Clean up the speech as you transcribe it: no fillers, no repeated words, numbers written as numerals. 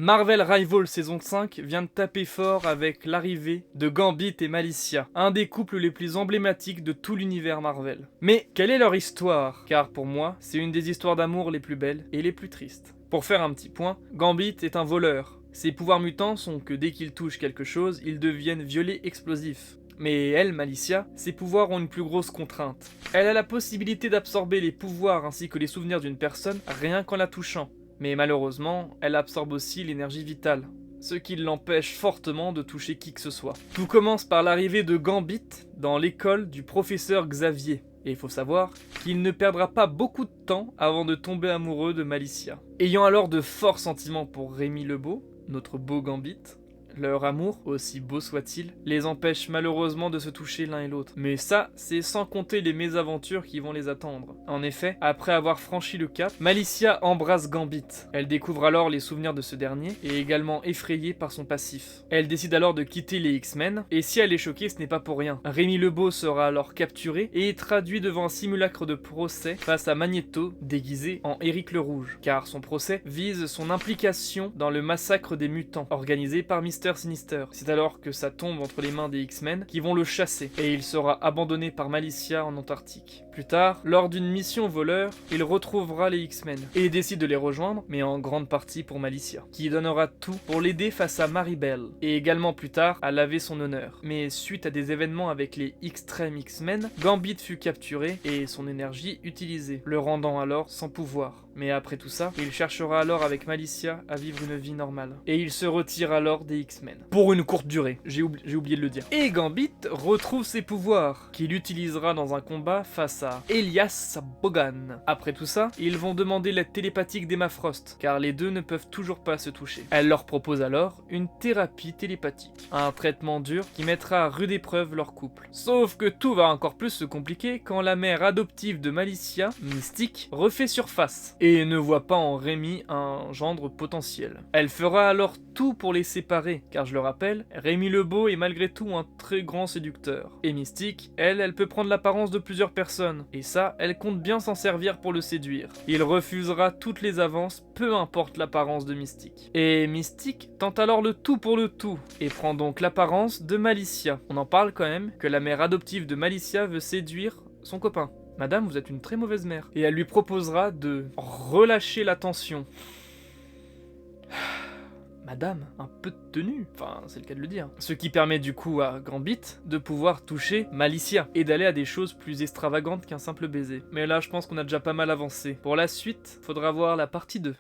Marvel Rivals saison 5 vient de taper fort avec l'arrivée de Gambit et Malicia, un des couples les plus emblématiques de tout l'univers Marvel. Mais quelle est leur histoire? Car pour moi, c'est une des histoires d'amour les plus belles et les plus tristes. Pour faire un petit point, Gambit est un voleur. Ses pouvoirs mutants sont que dès qu'il touche quelque chose, ils deviennent violets explosifs. Mais elle, Malicia, ses pouvoirs ont une plus grosse contrainte. Elle a la possibilité d'absorber les pouvoirs ainsi que les souvenirs d'une personne rien qu'en la touchant. Mais malheureusement, elle absorbe aussi l'énergie vitale, ce qui l'empêche fortement de toucher qui que ce soit. Tout commence par l'arrivée de Gambit dans l'école du professeur Xavier. Et il faut savoir qu'il ne perdra pas beaucoup de temps avant de tomber amoureux de Malicia. Ayant alors de forts sentiments pour Rémi Lebeau, notre beau Gambit, leur amour, aussi beau soit-il, les empêche malheureusement de se toucher l'un et l'autre. Mais ça, c'est sans compter les mésaventures qui vont les attendre. En effet, après avoir franchi le cap, Malicia embrasse Gambit. Elle découvre alors les souvenirs de ce dernier, et également effrayée par son passif. Elle décide alors de quitter les X-Men, et si elle est choquée, ce n'est pas pour rien. Rémi Lebeau sera alors capturé et traduit devant un simulacre de procès face à Magneto, déguisé en Éric le Rouge, car son procès vise son implication dans le massacre des mutants, organisé par Mister Sinister. C'est alors que ça tombe entre les mains des X-Men qui vont le chasser, et il sera abandonné par Malicia en Antarctique. Plus tard, lors d'une mission voleur, il retrouvera les X-Men, et décide de les rejoindre, mais en grande partie pour Malicia, qui donnera tout pour l'aider face à Maribel, et également plus tard à laver son honneur. Mais suite à des événements avec les Extreme X-Men, Gambit fut capturé et son énergie utilisée, le rendant alors sans pouvoir. Mais après tout ça, il cherchera alors avec Malicia à vivre une vie normale. Et il se retire alors des X-Men. Pour une courte durée, j'ai oublié de le dire. Et Gambit retrouve ses pouvoirs, qu'il utilisera dans un combat face à Elias Bogan. Après tout ça, ils vont demander l'aide télépathique d'Emma Frost, car les deux ne peuvent toujours pas se toucher. Elle leur propose alors une thérapie télépathique, un traitement dur qui mettra à rude épreuve leur couple. Sauf que tout va encore plus se compliquer quand la mère adoptive de Malicia, Mystique, refait surface et ne voit pas en Rémi un gendre potentiel. Elle fera alors tout pour les séparer, car je le rappelle, Rémi Lebeau est malgré tout un très grand séducteur. Et Mystique, elle peut prendre l'apparence de plusieurs personnes, et ça, elle compte bien s'en servir pour le séduire. Il refusera toutes les avances, peu importe l'apparence de Mystique. Et Mystique tente alors le tout pour le tout, et prend donc l'apparence de Malicia. On en parle quand même, que la mère adoptive de Malicia veut séduire son copain. Madame, vous êtes une très mauvaise mère. Et elle lui proposera de relâcher la tension. Madame, un peu de tenue, enfin c'est le cas de le dire. Ce qui permet du coup à Gambit de pouvoir toucher Malicia et d'aller à des choses plus extravagantes qu'un simple baiser. Mais là je pense qu'on a déjà pas mal avancé. Pour la suite, faudra voir la partie 2.